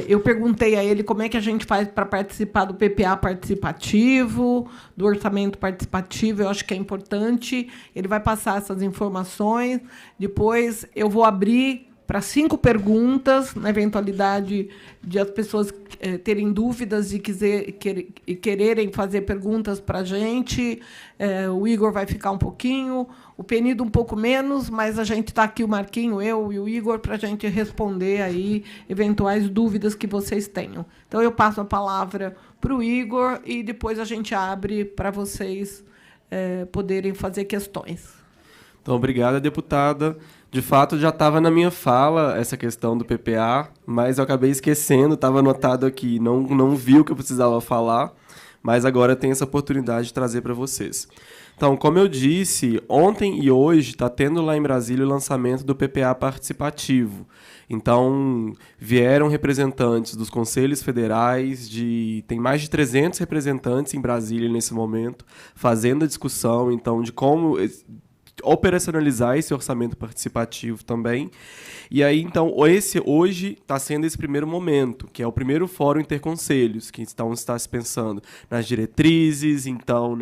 Eu perguntei a ele como é que a gente faz para participar do PPA participativo, do orçamento participativo. Eu acho que é importante. Ele vai passar essas informações. Depois, eu vou abrir para 5 perguntas, na eventualidade de as pessoas terem dúvidas e quererem fazer perguntas para a gente. O Igor vai ficar um pouquinho, o Penido um pouco menos, mas a gente está aqui, o Marquinho, eu e o Igor, para a gente responder aí eventuais dúvidas que vocês tenham. Então, eu passo a palavra para o Igor e depois a gente abre para vocês poderem fazer questões. Então, obrigada, deputada. De fato, já estava na minha fala essa questão do PPA, mas eu acabei esquecendo, estava anotado aqui, não vi o que eu precisava falar, mas agora tem essa oportunidade de trazer para vocês. Então, como eu disse, ontem e hoje está tendo lá em Brasília o lançamento do PPA participativo. Então, vieram representantes dos conselhos federais, tem mais de 300 representantes em Brasília nesse momento, fazendo a discussão, então, de como operacionalizar esse orçamento participativo também. E aí, então, hoje está sendo esse primeiro momento, que é o primeiro fórum interconselhos, que está se pensando nas diretrizes, então,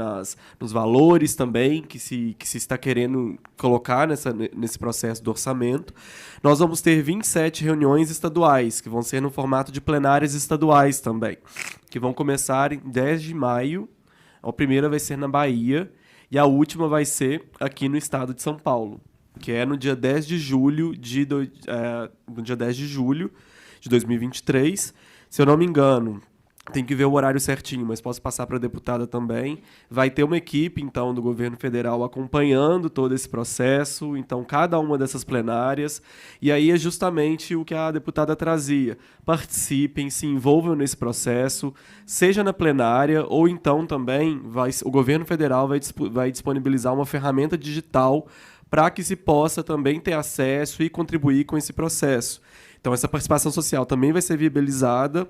nos valores também, que se está querendo colocar nesse processo do orçamento. Nós vamos ter 27 reuniões estaduais, que vão ser no formato de plenárias estaduais também, que vão começar em 10 de maio. A primeira vai ser na Bahia, e a última vai ser aqui no estado de São Paulo, que é no dia 10 de julho de 2023. Se eu não me engano, tem que ver o horário certinho, mas posso passar para a deputada também. Vai ter uma equipe, então, do governo federal acompanhando todo esse processo, então, cada uma dessas plenárias. E aí é justamente o que a deputada trazia. Participem, se envolvam nesse processo, seja na plenária, ou então também o governo federal vai disponibilizar uma ferramenta digital para que se possa também ter acesso e contribuir com esse processo. Então, essa participação social também vai ser viabilizada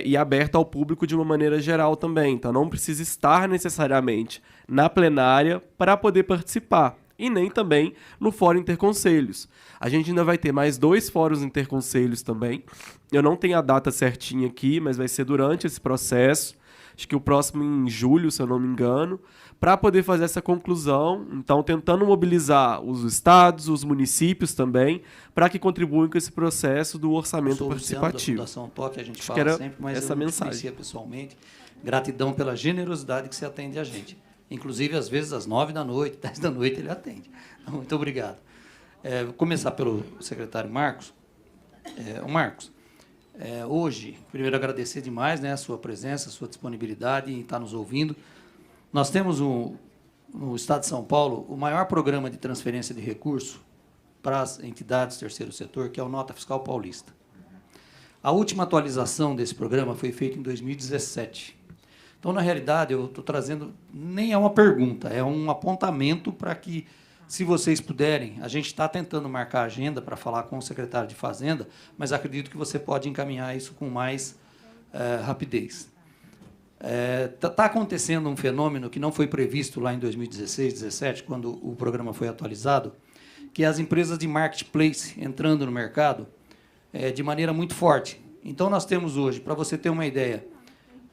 e aberta ao público de uma maneira geral também. Então, não precisa estar necessariamente na plenária para poder participar. E nem também no Fórum Interconselhos. A gente ainda vai ter mais 2 fóruns interconselhos também. Eu não tenho a data certinha aqui, mas vai ser durante esse processo. Acho que o próximo em julho, se eu não me engano, para poder fazer essa conclusão. Então, tentando mobilizar os estados, os municípios também, para que contribuam com esse processo do orçamento participativo. Da Fundação TOC, a gente Acho fala sempre, mas essa eu não mensagem. conhecia pessoalmente. Gratidão pela generosidade que você atende a gente. Inclusive, às vezes, às 9 da noite, 10 da noite, ele atende. Muito obrigado. Vou começar pelo secretário Marcos. Marcos, hoje, primeiro agradecer demais, né, a sua presença, a sua disponibilidade em estar nos ouvindo. Nós temos no Estado de São Paulo o maior programa de transferência de recursos para as entidades do terceiro setor, que é o Nota Fiscal Paulista. A última atualização desse programa foi feita em 2017. Então, na realidade, eu estou trazendo, nem é uma pergunta, é um apontamento para que, se vocês puderem, a gente está tentando marcar a agenda para falar com o secretário de Fazenda, mas acredito que você pode encaminhar isso com mais rapidez. Está acontecendo um fenômeno que não foi previsto lá em 2016, 2017, quando o programa foi atualizado, que é as empresas de marketplace entrando no mercado de maneira muito forte. Então, nós temos hoje, para você ter uma ideia,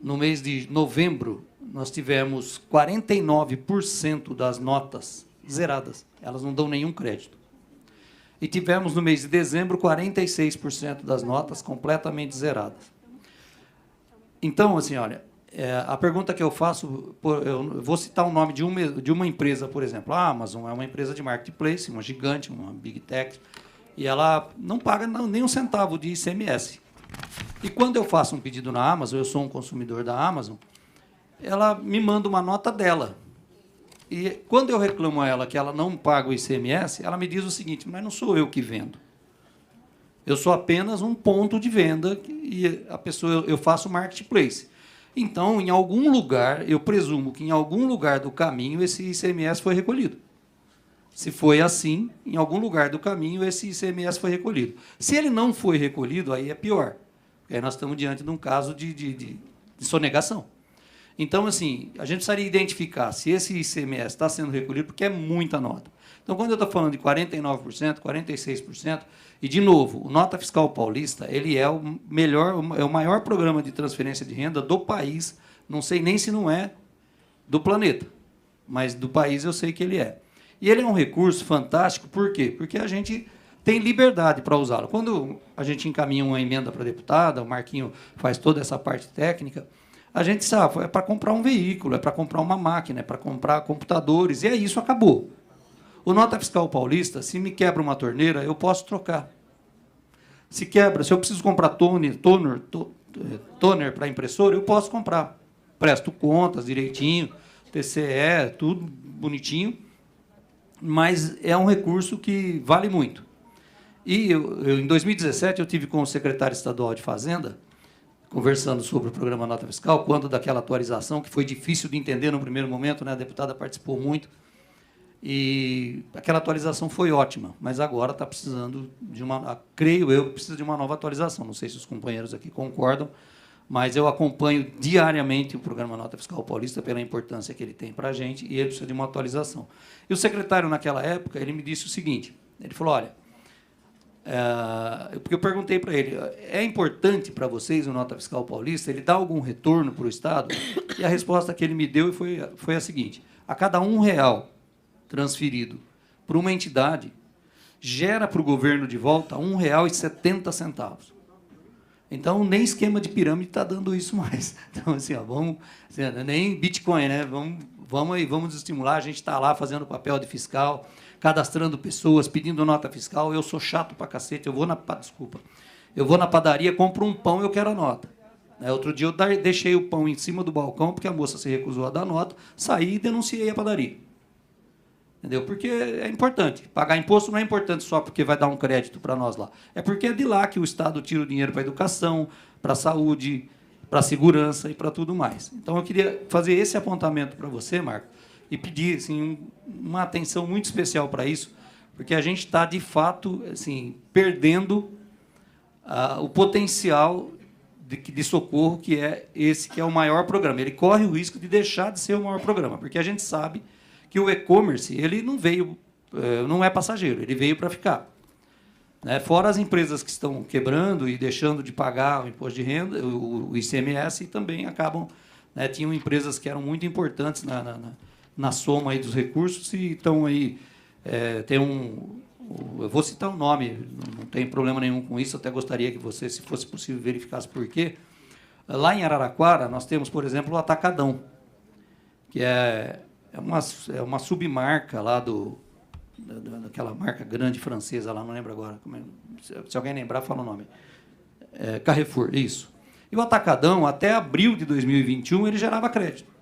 no mês de novembro, nós tivemos 49% das notas zeradas. Elas não dão nenhum crédito. E tivemos, no mês de dezembro, 46% das notas completamente zeradas. Então, assim, olha, a pergunta que eu faço, eu vou citar o nome de uma empresa, por exemplo. A Amazon é uma empresa de marketplace, uma gigante, uma big tech, e ela não paga nem um centavo de ICMS. E quando eu faço um pedido na Amazon, eu sou um consumidor da Amazon, ela me manda uma nota dela. E quando eu reclamo a ela que ela não paga o ICMS, ela me diz o seguinte: mas não sou eu que vendo. Eu sou apenas um ponto de venda e a pessoa, eu faço marketplace. Então, em algum lugar, eu presumo que em algum lugar do caminho esse ICMS foi recolhido. Se foi assim, em algum lugar do caminho esse ICMS foi recolhido. Se ele não foi recolhido, aí é pior. Aí nós estamos diante de um caso de sonegação. Então, assim, a gente precisaria identificar se esse ICMS está sendo recolhido, porque é muita nota. Então, quando eu estou falando de 49%, 46%, e, de novo, o Nota Fiscal Paulista ele é o maior programa de transferência de renda do país, não sei nem se não é do planeta, mas do país eu sei que ele é. E ele é um recurso fantástico, por quê? Porque a gente tem liberdade para usá-lo. Quando a gente encaminha uma emenda para a deputada, o Marquinho faz toda essa parte técnica, a gente sabe, é para comprar um veículo, é para comprar uma máquina, é para comprar computadores, e é isso, acabou. O Nota Fiscal Paulista, se me quebra uma torneira, eu posso trocar. Se eu preciso comprar toner para impressora, eu posso comprar. Presto contas direitinho, TCE, tudo bonitinho, mas é um recurso que vale muito. E em 2017, eu tive com o secretário estadual de Fazenda, conversando sobre o programa Nota Fiscal, quando daquela atualização, que foi difícil de entender no primeiro momento, né? A deputada participou muito, e aquela atualização foi ótima, mas agora está precisando de creio eu, que precisa de uma nova atualização. Não sei se os companheiros aqui concordam, mas eu acompanho diariamente o programa Nota Fiscal Paulista pela importância que ele tem para a gente, e ele precisa de uma atualização. E o secretário, naquela época, ele me disse o seguinte, ele falou, olha, porque eu perguntei para ele, é importante para vocês o Nota Fiscal Paulista, ele dá algum retorno para o Estado? E a resposta que ele me deu foi a seguinte, a cada R$1 transferido para uma entidade, gera para o governo de volta R$1,70. Então, nem esquema de pirâmide está dando isso mais. Então, assim, nem Bitcoin, né? Vamos aí, vamos estimular. A gente está lá fazendo papel de fiscal, cadastrando pessoas, pedindo nota fiscal. Eu sou chato pra cacete. Eu vou na padaria, compro um pão e eu quero a nota. Outro dia eu deixei o pão em cima do balcão porque a moça se recusou a dar nota, saí e denunciei a padaria. Entendeu? Porque é importante. Pagar imposto não é importante só porque vai dar um crédito para nós lá. É porque é de lá que o Estado tira o dinheiro para a educação, para a saúde, para a segurança e para tudo mais. Então, eu queria fazer esse apontamento para você, Marco, e pedir assim, uma atenção muito especial para isso, porque a gente está, de fato, assim, perdendo o potencial de socorro que é esse que é o maior programa. Ele corre o risco de deixar de ser o maior programa, porque a gente sabe que o e-commerce ele não veio, não é passageiro, ele veio para ficar. Fora as empresas que estão quebrando e deixando de pagar o imposto de renda, o ICMS, e também acabam... tinham empresas que eram muito importantes na soma aí dos recursos e estão aí... eu vou citar um nome, não tem problema nenhum com isso, até gostaria que você, se fosse possível, verificasse por quê. Lá em Araraquara, nós temos, por exemplo, o Atacadão, que é uma submarca lá daquela marca grande francesa lá, não lembro agora. Se alguém lembrar, fala o nome. Carrefour, isso. E o Atacadão, até abril de 2021, ele gerava crédito.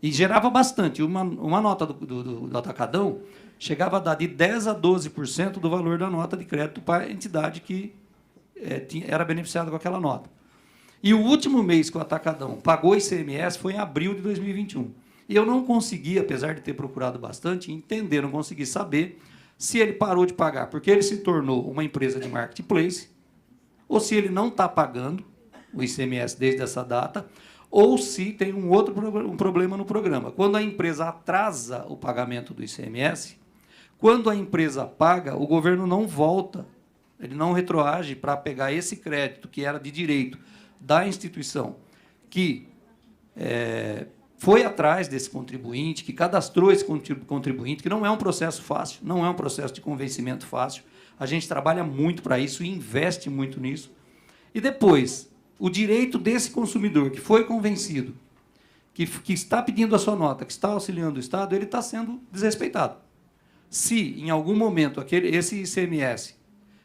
E gerava bastante. Uma nota do Atacadão chegava a dar de 10% a 12% do valor da nota de crédito para a entidade que era beneficiada com aquela nota. E o último mês que o Atacadão pagou ICMS foi em abril de 2021. E eu não consegui, apesar de ter procurado bastante, entender, não consegui saber se ele parou de pagar porque ele se tornou uma empresa de marketplace, ou se ele não está pagando o ICMS desde essa data, ou se tem um problema no programa. Quando a empresa atrasa o pagamento do ICMS, quando a empresa paga, o governo não volta, ele não retroage para pegar esse crédito que era de direito da instituição que foi atrás desse contribuinte, que cadastrou esse contribuinte, que não é um processo fácil, não é um processo de convencimento fácil. A gente trabalha muito para isso e investe muito nisso. E depois, o direito desse consumidor que foi convencido, que está pedindo a sua nota, que está auxiliando o Estado, ele está sendo desrespeitado. Se, em algum momento, esse ICMS,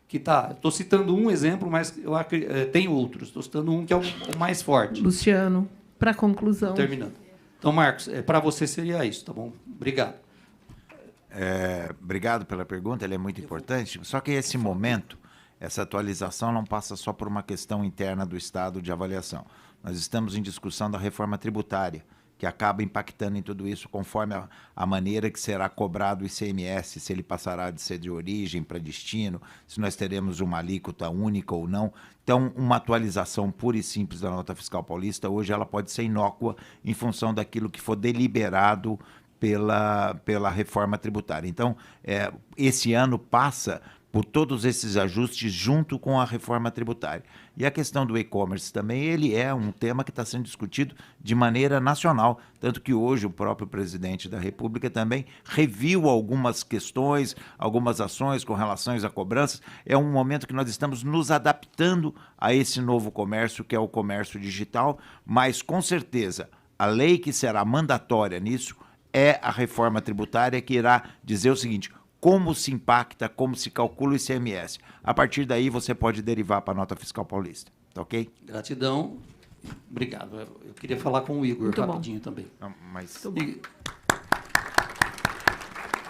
que está... Estou citando um exemplo, mas tem outros. Estou citando um que é o mais forte. Luciano, para conclusão. Terminando. Então, Marcos, para você seria isso, tá bom? Obrigado. Obrigado pela pergunta, ela é muito importante. Só que esse momento, essa atualização não passa só por uma questão interna do Estado de avaliação. Nós estamos em discussão da reforma tributária, que acaba impactando em tudo isso conforme a maneira que será cobrado o ICMS, se ele passará de ser de origem para destino, se nós teremos uma alíquota única ou não. Então, uma atualização pura e simples da Nota Fiscal Paulista, hoje ela pode ser inócua em função daquilo que for deliberado pela reforma tributária. Então, esse ano passa por todos esses ajustes junto com a reforma tributária. E a questão do e-commerce também, ele é um tema que está sendo discutido de maneira nacional, tanto que hoje o próprio presidente da República também reviu algumas questões, algumas ações com relação a cobranças. É um momento que nós estamos nos adaptando a esse novo comércio, que é o comércio digital, mas, com certeza, a lei que será mandatória nisso é a reforma tributária, que irá dizer o seguinte: como se impacta, como se calcula o ICMS. A partir daí, você pode derivar para a nota fiscal paulista. Tá ok? Gratidão. Obrigado. Eu queria falar com o Igor Muito rapidinho bom. também. Não, mas...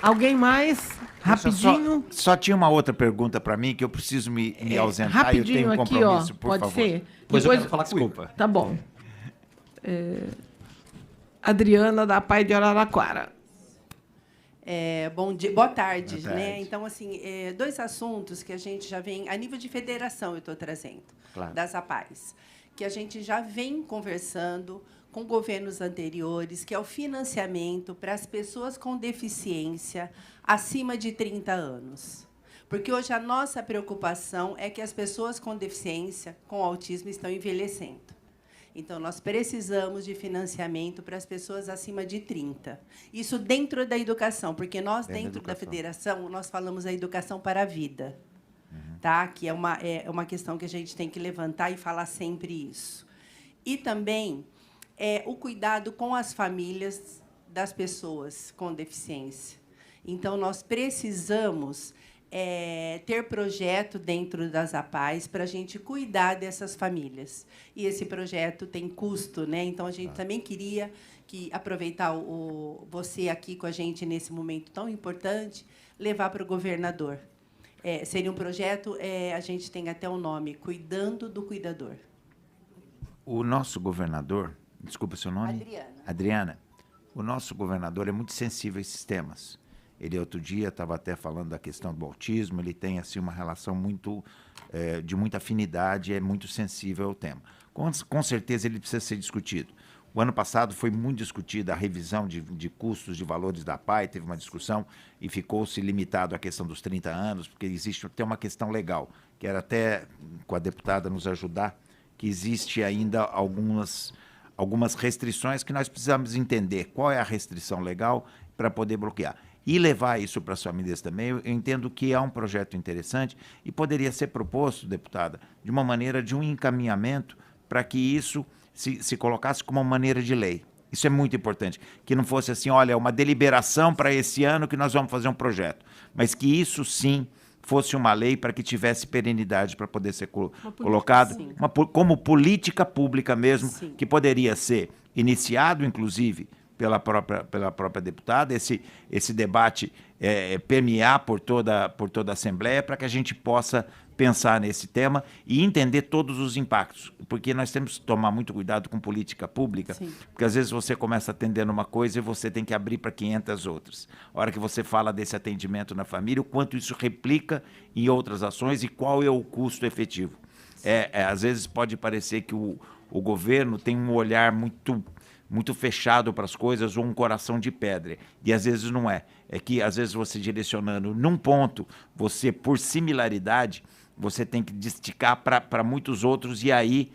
Alguém mais? Rapidinho. Só tinha uma outra pergunta para mim, que eu preciso me ausentar. Eu tenho um aqui, compromisso, ó, por pode favor. ser? Depois eu quero falar com o Igor. Desculpa. Tá bom. Adriana, da Pai de Araraquara. Bom dia, boa tarde, Boa tarde. né? Então, assim, dois assuntos que a gente já vem, a nível de federação, eu estou trazendo, Claro. das APAES, que a gente já vem conversando com governos anteriores, que é o financiamento para as pessoas com deficiência acima de 30 anos. Porque hoje a nossa preocupação é que as pessoas com deficiência, com autismo, estão envelhecendo. Então, nós precisamos de financiamento para as pessoas acima de 30. Isso dentro da educação, porque nós, dentro da federação, nós falamos a educação para a vida, tá? Que é uma questão que a gente tem que levantar e falar sempre isso. E também o cuidado com as famílias das pessoas com deficiência. Então, nós precisamos ter projeto dentro das APAES para a gente cuidar dessas famílias. E esse projeto tem custo, né? Então, a gente também queria aproveitar você aqui com a gente nesse momento tão importante, levar para o governador. Seria um projeto, a gente tem até o nome, Cuidando do Cuidador. O nosso governador, desculpa seu nome? Adriana. O nosso governador é muito sensível a esses temas. Ele, outro dia, estava até falando da questão do autismo, ele tem assim, uma relação muito, de muita afinidade, é muito sensível ao tema. Com certeza, ele precisa ser discutido. O ano passado foi muito discutida a revisão de custos, de valores da PAI, teve uma discussão e ficou-se limitado à questão dos 30 anos, porque existe até uma questão legal, que era até com a deputada nos ajudar, que existe ainda algumas restrições que nós precisamos entender qual é a restrição legal para poder bloquear. E levar isso para as famílias também, eu entendo que é um projeto interessante e poderia ser proposto, deputada, de uma maneira de um encaminhamento para que isso se colocasse como uma maneira de lei. Isso é muito importante. Que não fosse assim, olha, uma deliberação para esse ano que nós vamos fazer um projeto. Mas que isso, sim, fosse uma lei para que tivesse perenidade para poder ser colocado como política pública mesmo, Sim. que poderia ser iniciado, inclusive, pela própria deputada, esse debate permear por toda a Assembleia, para que a gente possa pensar nesse tema e entender todos os impactos, porque nós temos que tomar muito cuidado com política pública, Sim. porque às vezes você começa atendendo uma coisa e você tem que abrir para 500 outras. A hora que você fala desse atendimento na família, o quanto isso replica em outras ações e qual é o custo efetivo. Às vezes pode parecer que o governo tem um olhar muito fechado para as coisas ou um coração de pedra. E às vezes não é. É que às vezes você direcionando num ponto, você, por similaridade, você tem que esticar para muitos outros e aí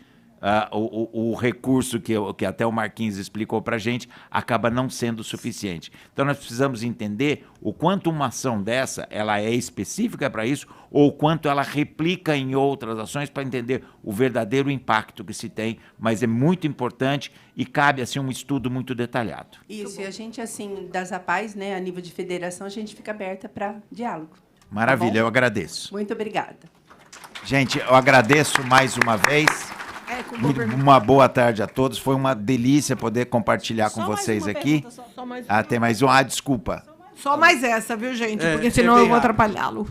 o recurso que até o Marquinhos explicou para a gente acaba não sendo suficiente. Então nós precisamos entender o quanto uma ação dessa ela é específica para isso ou o quanto ela replica em outras ações para entender o verdadeiro impacto que se tem, mas é muito importante e cabe assim um estudo muito detalhado. Isso, e a gente, assim, das APAES, né, a nível de federação, a gente fica aberta para diálogo. Maravilha, Tá bom? eu agradeço. Muito obrigada. Gente, eu agradeço mais uma vez. Uma boa tarde a todos. Foi uma delícia poder compartilhar com vocês aqui. Só mais Tem mais um. Desculpa. Só mais essa, viu, gente? Porque senão eu vou atrapalhá-lo.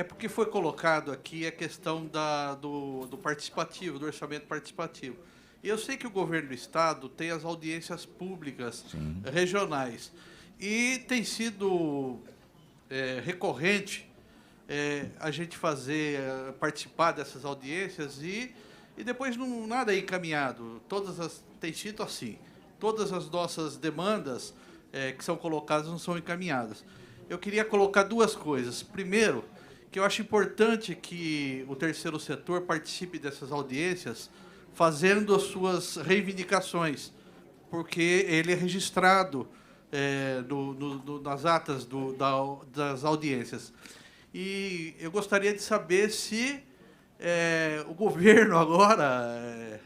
Porque foi colocado aqui a questão do participativo, do orçamento participativo. E eu sei que o governo do Estado tem as audiências públicas regionais. E tem sido recorrente a gente participar dessas audiências e depois nada é encaminhado. Tem sido assim. Todas as nossas demandas que são colocadas não são encaminhadas. Eu queria colocar duas coisas. Primeiro, que eu acho importante que o terceiro setor participe dessas audiências fazendo as suas reivindicações, porque ele é registrado nas atas das audiências. E eu gostaria de saber se o governo agora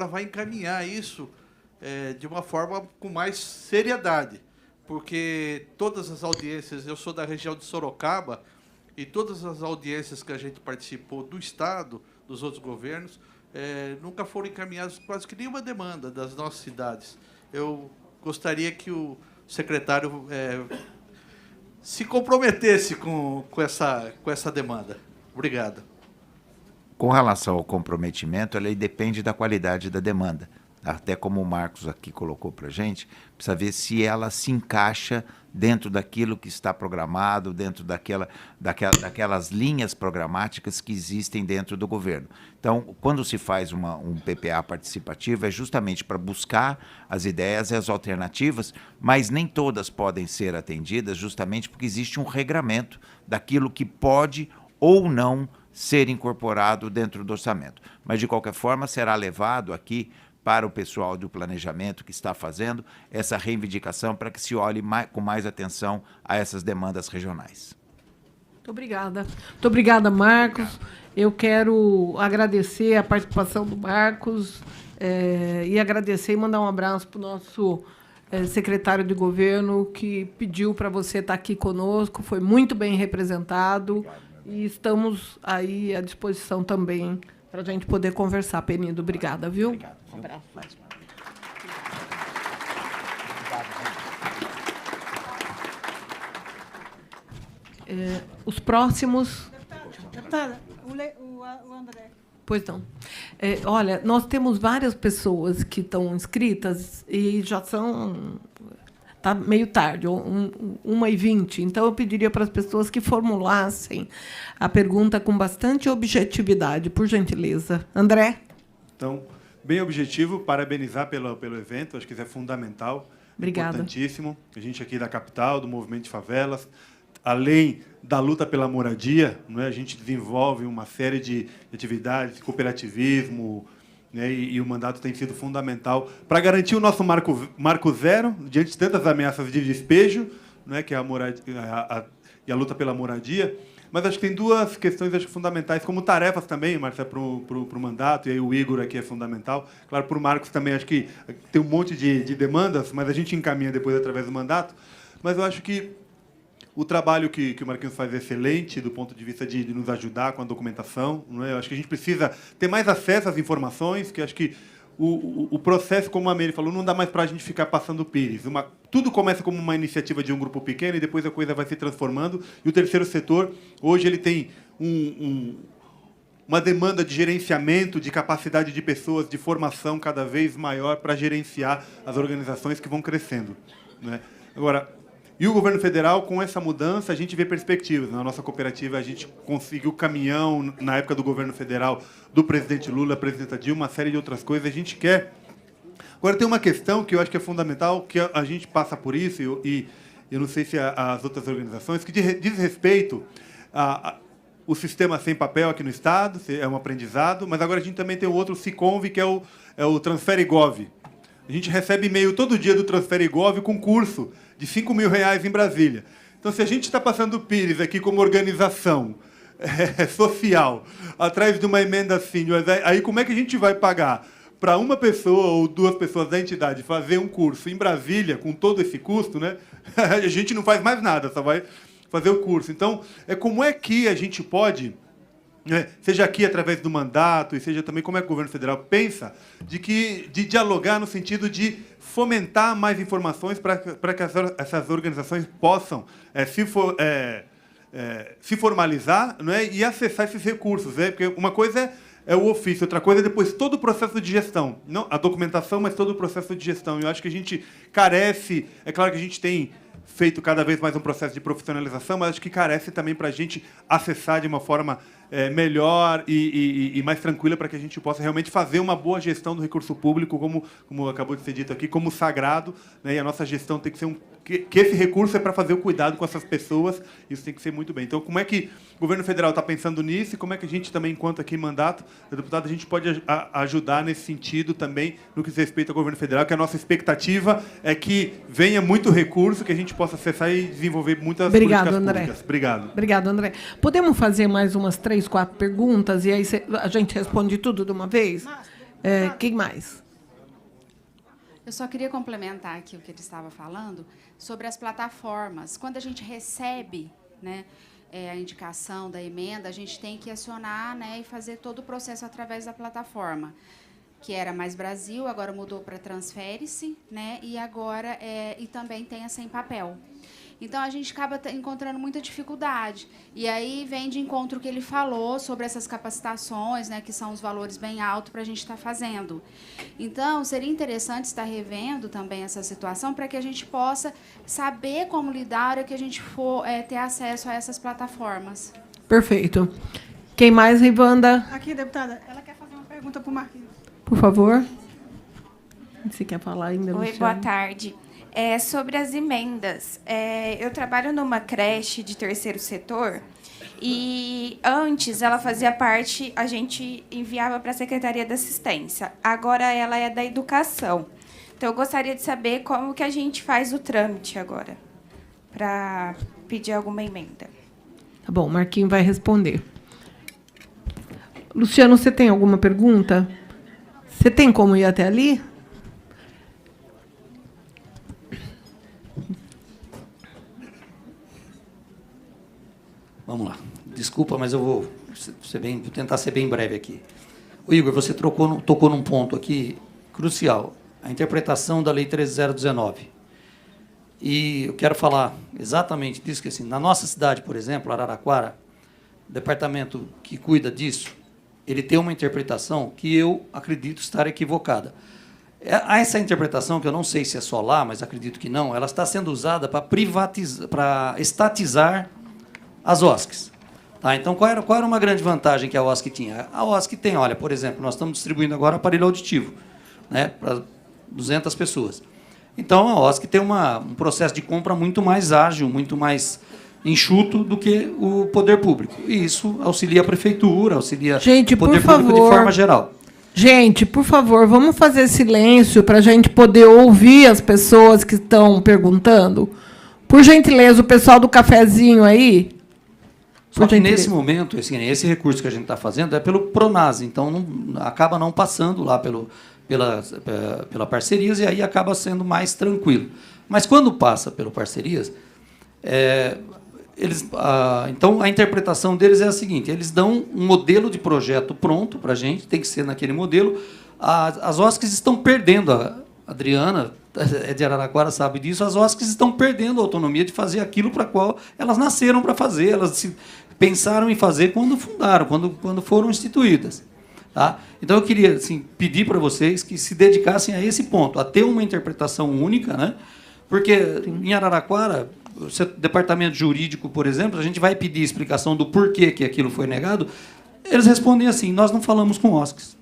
vai encaminhar isso de uma forma com mais seriedade, porque todas as audiências, eu sou da região de Sorocaba, e todas as audiências que a gente participou do Estado, dos outros governos, nunca foram encaminhadas quase que nenhuma demanda das nossas cidades. Eu gostaria que o secretário se comprometesse com essa demanda. Obrigado. Com relação ao comprometimento, ele depende da qualidade da demanda. Até como o Marcos aqui colocou para a gente, precisa ver se ela se encaixa dentro daquilo que está programado, dentro daquelas linhas programáticas que existem dentro do governo. Então, quando se faz um PPA participativo, é justamente para buscar as ideias e as alternativas, mas nem todas podem ser atendidas justamente porque existe um regramento daquilo que pode ou não ser incorporado dentro do orçamento. Mas, de qualquer forma, será levado aqui para o pessoal do planejamento que está fazendo essa reivindicação para que se olhe com mais atenção a essas demandas regionais. Muito obrigada. Muito obrigada, Marcos. Eu quero agradecer a participação do Marcos e agradecer e mandar um abraço para o nosso secretário de governo, que pediu para você estar aqui conosco, foi muito bem representado. E estamos aí à disposição também para a gente poder conversar. Penido, obrigada, viu? Obrigado. Um abraço. Os próximos... Deputada, o André. Pois não. Olha, nós temos várias pessoas que estão inscritas e já são... Está meio tarde, 1h20. Então, eu pediria para as pessoas que formulassem a pergunta com bastante objetividade, por gentileza. André? Então, bem objetivo, parabenizar pelo evento, acho que isso é fundamental. Obrigada. Importantíssimo. A gente aqui da capital, do movimento de favelas, além da luta pela moradia, não é? A gente desenvolve uma série de atividades, cooperativismo, né? E o mandato tem sido fundamental para garantir o nosso marco zero, diante de tantas ameaças de despejo, né? Que é a luta pela moradia. Mas acho que tem duas questões fundamentais, como tarefas também, Márcia, para o mandato, e aí o Igor aqui é fundamental. Claro, para o Marcos também, acho que tem um monte de demandas, mas a gente encaminha depois através do mandato. Mas eu acho que o trabalho que o Marquinhos faz é excelente, do ponto de vista de nos ajudar com a documentação. Não é? Eu acho que a gente precisa ter mais acesso às informações, que acho que o processo, como a Mary falou, não dá mais para a gente ficar passando pires. Tudo começa como uma iniciativa de um grupo pequeno e depois a coisa vai se transformando. E o terceiro setor, hoje, ele tem uma demanda de gerenciamento, de capacidade de pessoas, de formação cada vez maior para gerenciar as organizações que vão crescendo. Né? Agora, e o governo federal, com essa mudança, a gente vê perspectivas. Na nossa cooperativa, a gente conseguiu caminhão, na época do governo federal, do presidente Lula, presidenta Dilma, uma série de outras coisas. A gente quer... Agora, tem uma questão que eu acho que é fundamental, que a gente passa por isso, e eu não sei se as outras organizações, que diz respeito o sistema sem papel aqui no Estado, é um aprendizado, mas agora a gente também tem o outro Siconv, que é o Transfere Gov. A gente recebe e-mail todo dia do Transfere Gov com curso de R$5.000 em Brasília. Então, se a gente está passando pires aqui como organização social, atrás de uma emenda assim, aí como é que a gente vai pagar para uma pessoa ou duas pessoas da entidade fazer um curso em Brasília, com todo esse custo, né? A gente não faz mais nada, só vai fazer o curso. Então, como é que a gente pode... seja aqui através do mandato, e seja também como é que o governo federal pensa, de dialogar no sentido de fomentar mais informações para que essas organizações possam se formalizar, né, e acessar esses recursos. Porque uma coisa é o ofício, outra coisa é depois todo o processo de gestão. Não a documentação, mas todo o processo de gestão. Eu acho que a gente carece... É claro que a gente tem feito cada vez mais um processo de profissionalização, mas acho que carece também para a gente acessar de uma forma melhor e mais tranquila para que a gente possa realmente fazer uma boa gestão do recurso público, como acabou de ser dito aqui, como sagrado, né? E a nossa gestão tem que ser que esse recurso é para fazer o cuidado com essas pessoas, isso tem que ser muito bem. Então, como é que o governo federal está pensando nisso e como é que a gente também, enquanto aqui mandato, deputado, a gente pode ajudar nesse sentido também, no que diz respeito ao governo federal, que a nossa expectativa é que venha muito recurso, que a gente possa acessar e desenvolver muitas políticas públicas. Obrigado. Obrigado, André. Podemos fazer mais umas 3, 4 perguntas e aí a gente responde tudo de uma vez? Quem mais? Eu só queria complementar aqui o que ele estava falando sobre as plataformas. Quando a gente recebe, né, a indicação da emenda, a gente tem que acionar, né, e fazer todo o processo através da plataforma, que era Mais Brasil, agora mudou para Transfere-se, né, e agora e também tem a Sem Papel. Então, a gente acaba encontrando muita dificuldade. E aí vem de encontro o que ele falou sobre essas capacitações, né, que são os valores bem altos para a gente estar fazendo. Então, seria interessante estar revendo também essa situação para que a gente possa saber como lidar na hora que a gente for ter acesso a essas plataformas. Perfeito. Quem mais, Rivanda? Aqui, deputada, ela quer fazer uma pergunta para o Marquinhos. Por favor. Você quer falar ainda, Oi, Luciano? boa tarde. Sobre as emendas, eu trabalho numa creche de terceiro setor e antes ela fazia parte, a gente enviava para a Secretaria da Assistência, agora ela é da Educação. Então, eu gostaria de saber como que a gente faz o trâmite agora para pedir alguma emenda. Tá bom, o Marquinhos vai responder. Luciano, você tem alguma pergunta? Você tem como ir até ali? Vamos lá. Desculpa, mas eu vou tentar ser bem breve aqui. O Igor, você tocou num ponto aqui crucial, a interpretação da Lei 13.019. E eu quero falar exatamente disso, que assim, na nossa cidade, por exemplo, Araraquara, o departamento que cuida disso, ele tem uma interpretação que eu acredito estar equivocada. Essa interpretação, que eu não sei se é só lá, mas acredito que não, ela está sendo usada para estatizar as OSCs. Tá? Então, qual era uma grande vantagem que a OSC tinha? A OSC tem, olha, por exemplo, nós estamos distribuindo agora aparelho auditivo, né, para 200 pessoas. Então, a OSC tem um processo de compra muito mais ágil, muito mais enxuto do que o poder público. E isso auxilia a prefeitura, auxilia o poder público de forma geral. Gente, por favor, vamos fazer silêncio para a gente poder ouvir as pessoas que estão perguntando. Por gentileza, o pessoal do cafezinho aí. Só que nesse momento, esse recurso que a gente está fazendo é pelo Pronas, então acaba não passando lá pela parcerias e aí acaba sendo mais tranquilo. Mas quando passa pelo parcerias, então a interpretação deles é a seguinte: eles dão um modelo de projeto pronto para a gente, tem que ser naquele modelo. As OSCs estão perdendo, a Adriana de Araraquara sabe disso, as OSCs estão perdendo a autonomia de fazer aquilo para qual elas nasceram para fazer, elas pensaram em fazer quando fundaram, quando foram instituídas. Tá? Então, eu queria pedir para vocês que se dedicassem a esse ponto, a ter uma interpretação única, né? Porque em Araraquara, o departamento jurídico, por exemplo, a gente vai pedir explicação do porquê que aquilo foi negado, eles respondem assim: nós não falamos com OSCs.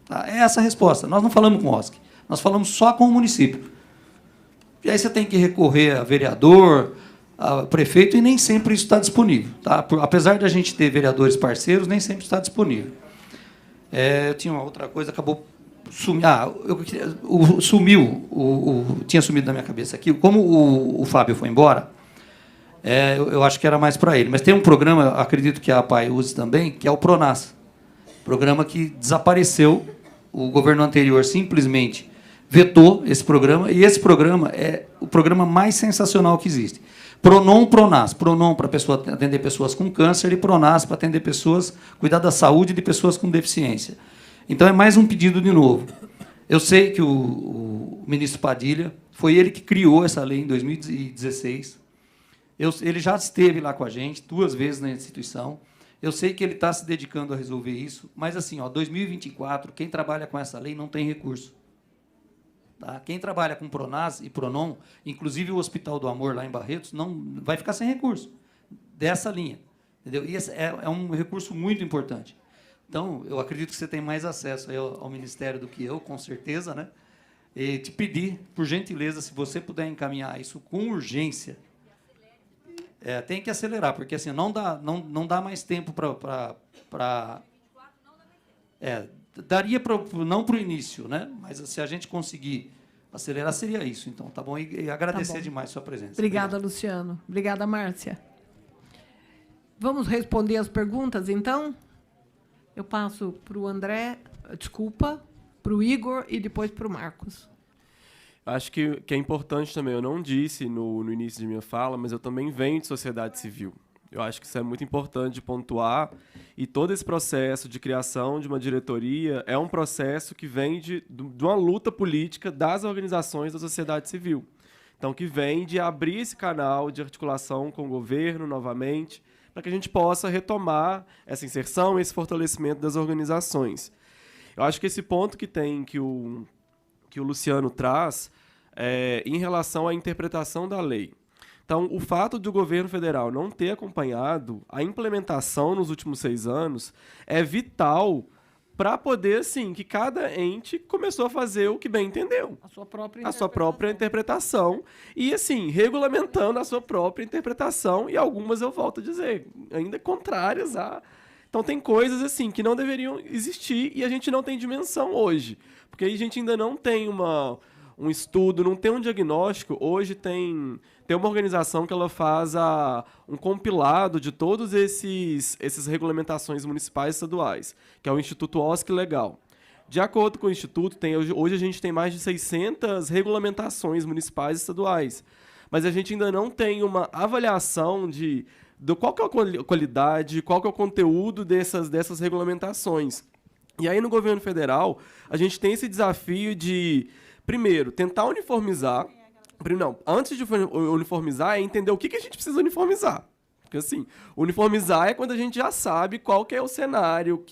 Tá? É essa a resposta, nós não falamos com OSC, nós falamos só com o município. E aí você tem que recorrer a vereador, a prefeito, e nem sempre isso está disponível. Tá? Apesar de a gente ter vereadores parceiros, nem sempre está disponível. Tinha uma outra coisa, acabou sumindo. Tinha sumido da minha cabeça aqui. Como o Fábio foi embora, eu acho que era mais para ele. Mas tem um programa, acredito que a APAI use também, que é o Pronas. Programa que desapareceu. O governo anterior simplesmente vetou esse programa, e esse programa é o programa mais sensacional que existe. Pronas. Pronom para atender pessoas com câncer e Pronas para atender pessoas, cuidar da saúde de pessoas com deficiência. Então, é mais um pedido de novo. Eu sei que o ministro Padilha, foi ele que criou essa lei em 2016. Ele já esteve lá com a gente 2 vezes na instituição. Eu sei que ele está se dedicando a resolver isso, mas, assim, 2024, quem trabalha com essa lei não tem recurso. Tá? Quem trabalha com Pronas e Pronon, inclusive o Hospital do Amor lá em Barretos, não vai ficar sem recurso dessa linha. Entendeu? E esse é um recurso muito importante. Então, eu acredito que você tem mais acesso aí ao Ministério do que eu, com certeza, né? E te pedir, por gentileza, se você puder encaminhar isso com urgência, tem que acelerar, porque assim, não dá mais tempo para... daria não para o início, né? Mas se a gente conseguir acelerar, seria isso. Então, tá bom? E agradecer demais a sua presença. Obrigada, Luciano. Obrigada, Márcia. Vamos responder as perguntas, então? Eu passo para o André, desculpa, para o Igor e depois para o Marcos. Acho que é importante também, eu não disse no início de minha fala, mas eu também venho de sociedade civil. Eu acho que isso é muito importante de pontuar, e todo esse processo de criação de uma diretoria é um processo que vem de uma luta política das organizações da sociedade civil. Então, que vem de abrir esse canal de articulação com o governo novamente, para que a gente possa retomar essa inserção, esse fortalecimento das organizações. Eu acho que esse ponto que o Luciano traz em relação à interpretação da lei. Então, o fato do governo federal não ter acompanhado a implementação nos últimos 6 anos é vital para poder, assim, que cada ente começou a fazer o que bem entendeu. A sua própria interpretação. E, assim, regulamentando a sua própria interpretação, e algumas, eu volto a dizer, ainda contrárias a... Então, tem coisas, assim, que não deveriam existir e a gente não tem dimensão hoje. Porque a gente ainda não tem um estudo, não tem um diagnóstico. Hoje tem uma organização que ela faz um compilado de todos esses regulamentações municipais e estaduais, que é o Instituto OSC Legal. De acordo com o Instituto, hoje a gente tem mais de 600 regulamentações municipais e estaduais, mas a gente ainda não tem uma avaliação de qual que é a qualidade, qual que é o conteúdo dessas regulamentações. E aí, no governo federal, a gente tem esse desafio de, primeiro, tentar uniformizar. Não, antes de uniformizar, é entender o que a gente precisa uniformizar. Porque, assim, uniformizar é quando a gente já sabe qual que é o cenário,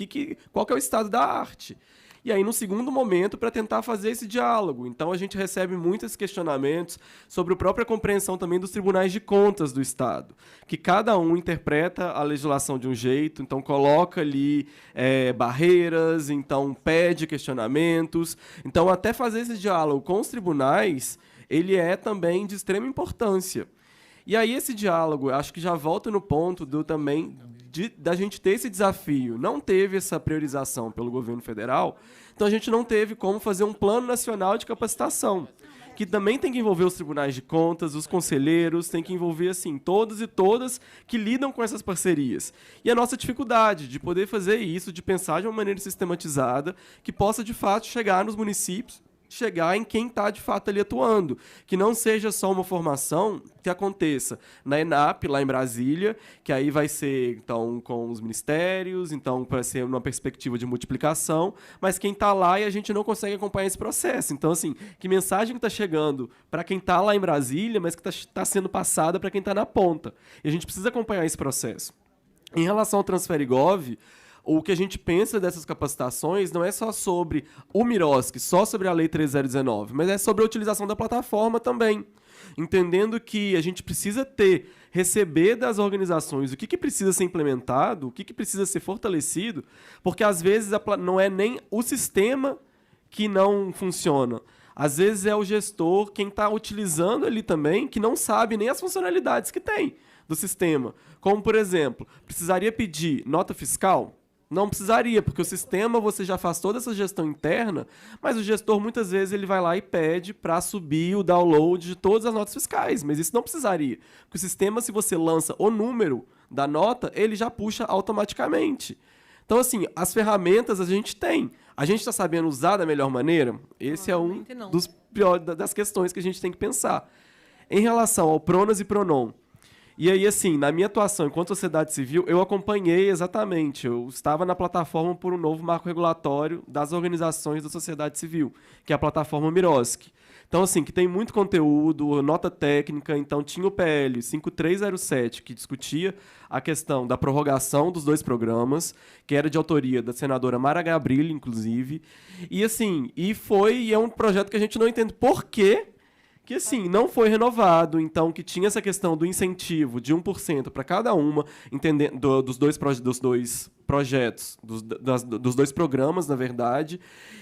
qual que é o estado da arte. E aí, no segundo momento, para tentar fazer esse diálogo. Então, a gente recebe muitos questionamentos sobre a própria compreensão também dos tribunais de contas do Estado, que cada um interpreta a legislação de um jeito, então coloca ali barreiras, então pede questionamentos. Então, até fazer esse diálogo com os tribunais, ele é também de extrema importância. E aí, esse diálogo, acho que já volta no ponto da gente ter esse desafio. Não teve essa priorização pelo governo federal, então a gente não teve como fazer um plano nacional de capacitação, que também tem que envolver os tribunais de contas, os conselheiros, tem que envolver, assim, todos e todas que lidam com essas parcerias. E a nossa dificuldade de poder fazer isso, de pensar de uma maneira sistematizada, que possa, de fato, chegar nos municípios, chegar em quem está, de fato, ali atuando. Que não seja só uma formação que aconteça na ENAP, lá em Brasília, que aí vai ser, então, com os ministérios, então, vai ser uma perspectiva de multiplicação, mas quem está lá e a gente não consegue acompanhar esse processo. Então, assim, que mensagem que está chegando para quem está lá em Brasília, mas que está sendo passada para quem está na ponta. E a gente precisa acompanhar esse processo. Em relação ao Transferigov, o que a gente pensa dessas capacitações não é só sobre o Miroski, só sobre a Lei 3019, mas é sobre a utilização da plataforma também. Entendendo que a gente precisa receber das organizações o que precisa ser implementado, o que precisa ser fortalecido, porque às vezes não é nem o sistema que não funciona. Às vezes é o gestor, quem está utilizando ali também, que não sabe nem as funcionalidades que tem do sistema. Como, por exemplo, precisaria pedir nota fiscal? Não precisaria, porque o sistema você já faz toda essa gestão interna, mas o gestor muitas vezes ele vai lá e pede para subir o download de todas as notas fiscais, mas isso não precisaria. Porque o sistema, se você lança o número da nota, ele já puxa automaticamente. Então, assim, as ferramentas a gente tem. A gente está sabendo usar da melhor maneira? Esse é um das questões que a gente tem que pensar. Em relação ao Pronas e Pronon, e aí, assim, na minha atuação enquanto sociedade civil, eu acompanhei exatamente, eu estava na plataforma por um novo marco regulatório das organizações da sociedade civil, que é a plataforma Miroski. Então, assim, que tem muito conteúdo, nota técnica. Então, tinha o PL 5307, que discutia a questão da prorrogação dos 2 programas, que era de autoria da senadora Mara Gabrilli, inclusive. E, assim, é um projeto que a gente não entende por quê que, assim, não foi renovado. Então, que tinha essa questão do incentivo de 1% para cada uma, dos dois projetos, dos 2 programas, na verdade.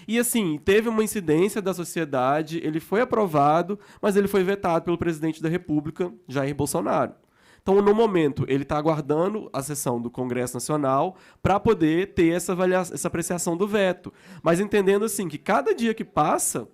E, assim, teve uma incidência da sociedade, ele foi aprovado, mas ele foi vetado pelo presidente da República, Jair Bolsonaro. Então, no momento, ele está aguardando a sessão do Congresso Nacional para poder ter essa apreciação do veto. Mas entendendo, assim, que cada dia que passa,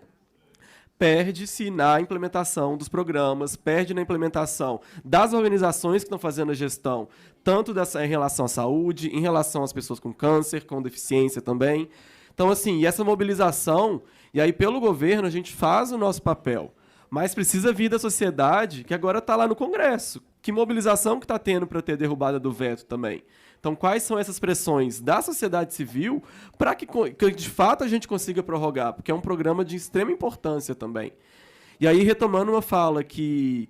perde-se na implementação dos programas, perde na implementação das organizações que estão fazendo a gestão, tanto em relação à saúde, em relação às pessoas com câncer, com deficiência também. Então, assim, e essa mobilização, e aí pelo governo a gente faz o nosso papel, mas precisa vir da sociedade que agora está lá no Congresso. Que mobilização que está tendo para ter a derrubada do veto também? Então, quais são essas pressões da sociedade civil para que, de fato, a gente consiga prorrogar? Porque é um programa de extrema importância também. E aí, retomando uma fala que,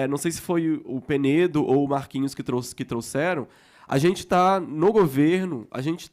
não sei se foi o Penedo ou o Marquinhos que trouxeram, a gente está no governo, a gente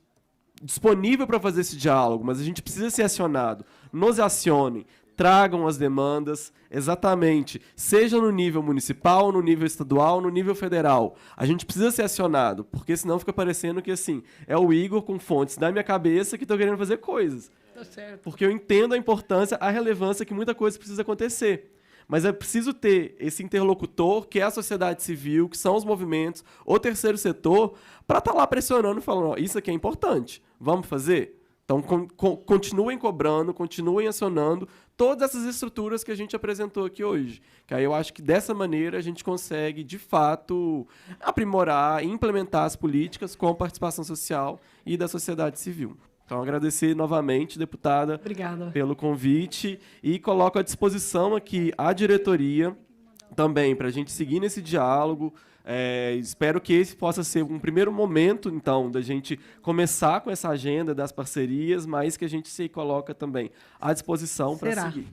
disponível para fazer esse diálogo, mas a gente precisa ser acionado. Nos acionem, tragam as demandas, exatamente, seja no nível municipal, no nível estadual, no nível federal. A gente precisa ser acionado, porque senão fica parecendo que, assim, é o Igor com fontes da minha cabeça que estou querendo fazer coisas. Tá certo. Porque eu entendo a importância, a relevância que muita coisa precisa acontecer. Mas é preciso ter esse interlocutor, que é a sociedade civil, que são os movimentos, o terceiro setor, para estar lá pressionando e falando, isso aqui é importante, vamos fazer? Então, continuem cobrando, continuem acionando todas essas estruturas que a gente apresentou aqui hoje. Que aí eu acho que dessa maneira a gente consegue, de fato, aprimorar e implementar as políticas com a participação social e da sociedade civil. Então, agradecer novamente, deputada, Obrigada. Pelo convite e coloco à disposição aqui a diretoria também para a gente seguir nesse diálogo. Espero que esse possa ser um primeiro momento, então, da gente começar com essa agenda das parcerias, mas que a gente se coloca também à disposição para seguir.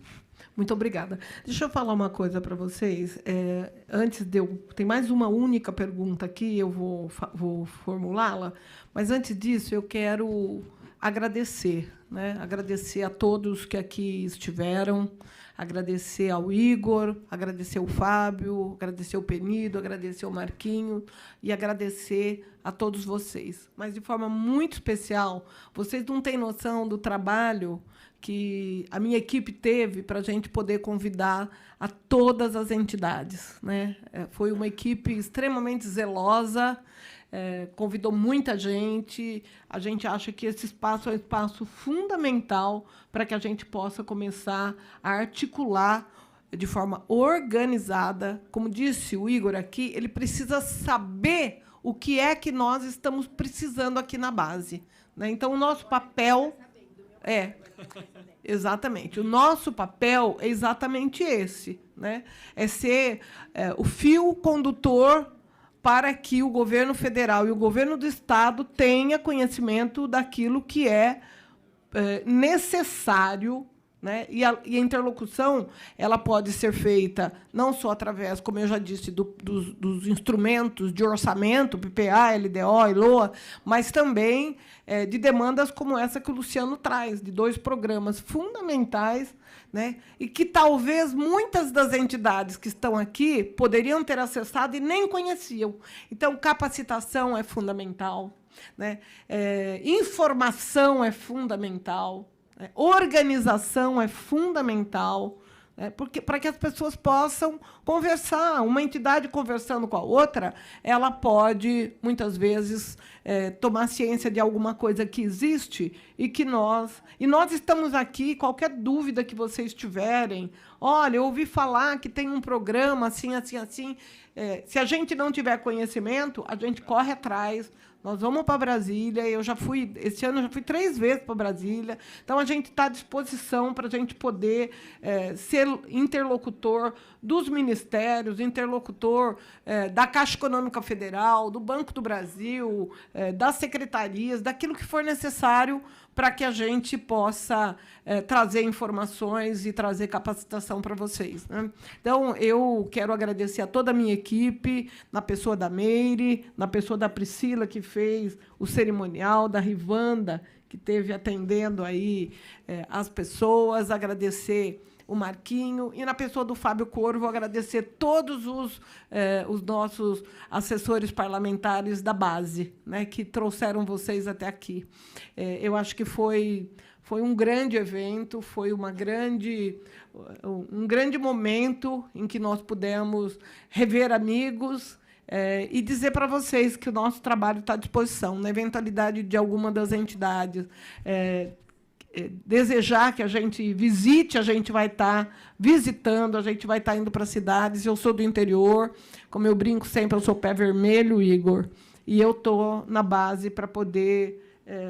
Muito obrigada. Deixa eu falar uma coisa para vocês. Tem mais uma única pergunta aqui, eu vou formulá-la, mas antes disso eu quero agradecer, né? Agradecer a todos que aqui estiveram, agradecer ao Igor, agradecer ao Fábio, agradecer ao Penido, agradecer ao Marquinho e agradecer a todos vocês. Mas, de forma muito especial, vocês não têm noção do trabalho que a minha equipe teve para a gente poder convidar a todas as entidades, né? Foi uma equipe extremamente zelosa, convidou muita gente. A gente acha que esse espaço é um espaço fundamental para que a gente possa começar a articular de forma organizada. Como disse o Igor aqui, ele precisa saber o que é que nós estamos precisando aqui na base, né? Então, o nosso papel exatamente. O nosso papel é exatamente esse, né? É ser o fio condutor para que o governo federal e o governo do Estado tenham conhecimento daquilo que é necessário, né? E a interlocução ela pode ser feita não só através, como eu já disse, dos instrumentos de orçamento, PPA, LDO e LOA, mas também de demandas como essa que o Luciano traz, de 2 programas fundamentais, né? E que talvez muitas das entidades que estão aqui poderiam ter acessado e nem conheciam. Então, capacitação é fundamental, né? Informação é fundamental. Organização é fundamental, porque para que as pessoas possam conversar. Uma entidade conversando com a outra, ela pode, muitas vezes, tomar ciência de alguma coisa que existe e que nós estamos aqui, qualquer dúvida que vocês tiverem, olha, eu ouvi falar que tem um programa assim, assim, assim. Se a gente não tiver conhecimento, a gente corre atrás. Nós vamos para Brasília. Esse ano eu já fui 3 vezes para Brasília. Então, a gente está à disposição para a gente poder ser interlocutor dos ministérios, interlocutor da Caixa Econômica Federal, do Banco do Brasil, das secretarias, daquilo que for necessário para que a gente possa trazer informações e trazer capacitação orientação para vocês, né? Então, eu quero agradecer a toda a minha equipe, na pessoa da Meire, na pessoa da Priscila, que fez o cerimonial, da Rivanda, que esteve atendendo aí as pessoas, agradecer o Marquinho, e na pessoa do Fábio Corvo, agradecer todos os nossos assessores parlamentares da base, né, que trouxeram vocês até aqui. Eu acho que foi um grande evento, foi um grande momento em que nós pudemos rever amigos, e dizer para vocês que o nosso trabalho está à disposição. Na eventualidade de alguma das entidades desejar que a gente visite, a gente vai estar visitando, a gente vai estar indo para cidades. Eu sou do interior, como eu brinco sempre, eu sou pé vermelho, Igor, e eu estou na base para poder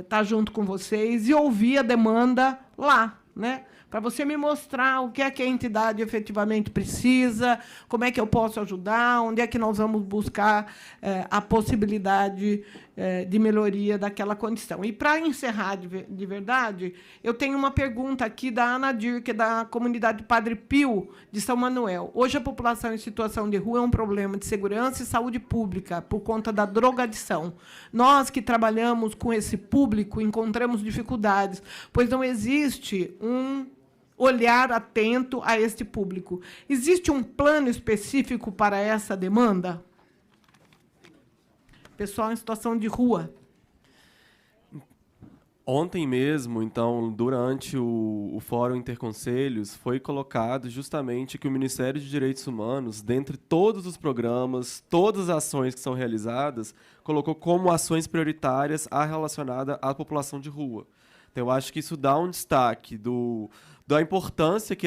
estar junto com vocês e ouvir a demanda lá, né? Para você me mostrar o que é que a entidade efetivamente precisa, como é que eu posso ajudar, onde é que nós vamos buscar a possibilidade de melhoria daquela condição. E, para encerrar de verdade, eu tenho uma pergunta aqui da Ana Dir, que é da comunidade Padre Pio, de São Manuel. Hoje, a população em situação de rua é um problema de segurança e saúde pública, por conta da drogadição. Nós, que trabalhamos com esse público, encontramos dificuldades, pois não existe um olhar atento a este público. Existe um plano específico para essa demanda? Pessoal em situação de rua. Ontem mesmo, então, durante o Fórum Interconselhos, foi colocado justamente que o Ministério de Direitos Humanos, dentre todos os programas, todas as ações que são realizadas, colocou como ações prioritárias a relacionada à população de rua. Então, eu acho que isso dá um destaque da importância que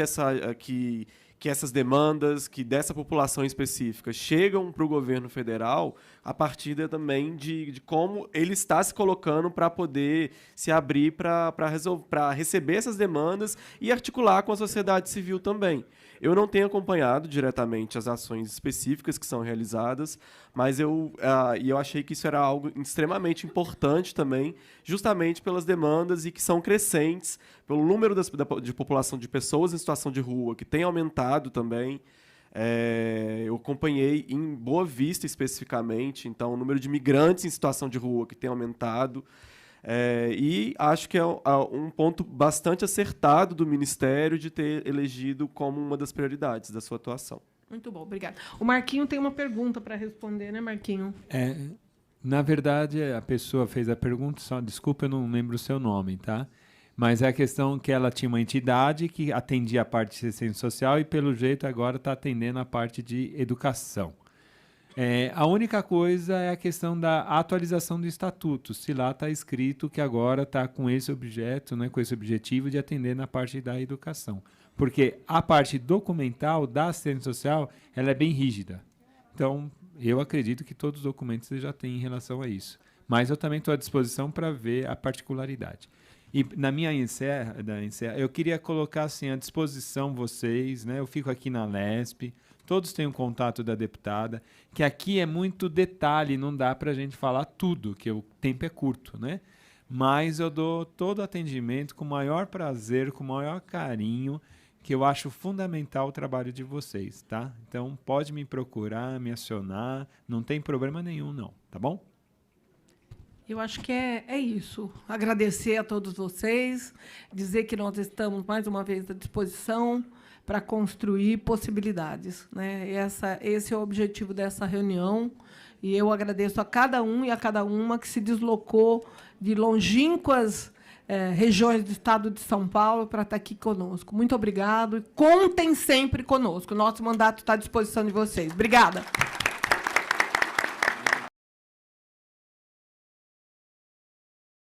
essas demandas, que dessa população específica chegam para o governo federal, a partir também de como ele está se colocando para poder se abrir para receber essas demandas e articular com a sociedade civil também. Eu não tenho acompanhado diretamente as ações específicas que são realizadas, mas eu achei que isso era algo extremamente importante também, justamente pelas demandas e que são crescentes, pelo número de população de pessoas em situação de rua, que tem aumentado também. Eu acompanhei em Boa Vista especificamente, então o número de migrantes em situação de rua que tem aumentado. E acho que é um ponto bastante acertado do Ministério de ter elegido como uma das prioridades da sua atuação. Muito bom, obrigada. O Marquinho tem uma pergunta para responder, né, Marquinho? Na verdade, a pessoa fez a pergunta, só desculpa, eu não lembro o seu nome, tá? Mas é a questão que ela tinha uma entidade que atendia a parte de assistência social e, pelo jeito, agora está atendendo a parte de educação. A única coisa é a questão da atualização do estatuto. Se lá está escrito que agora está com esse objeto, né, com esse objetivo de atender na parte da educação. Porque a parte documental da assistência social ela é bem rígida. Então, eu acredito que todos os documentos você já têm em relação a isso. Mas eu também estou à disposição para ver a particularidade. E na minha encerra, eu queria colocar assim, à disposição vocês, né? Eu fico aqui na LESP, todos têm um contato da deputada, que aqui é muito detalhe, não dá para a gente falar tudo, que o tempo é curto, né? Mas eu dou todo o atendimento com o maior prazer, com o maior carinho, que eu acho fundamental o trabalho de vocês, tá? Então pode me procurar, me acionar, não tem problema nenhum não, tá bom? Eu acho que é isso. Agradecer a todos vocês, dizer que nós estamos, mais uma vez, à disposição para construir possibilidades, né? Esse é o objetivo dessa reunião. E eu agradeço a cada um e a cada uma que se deslocou de longínquas regiões do estado de São Paulo para estar aqui conosco. Muito obrigado. E contem sempre conosco. O nosso mandato está à disposição de vocês. Obrigada.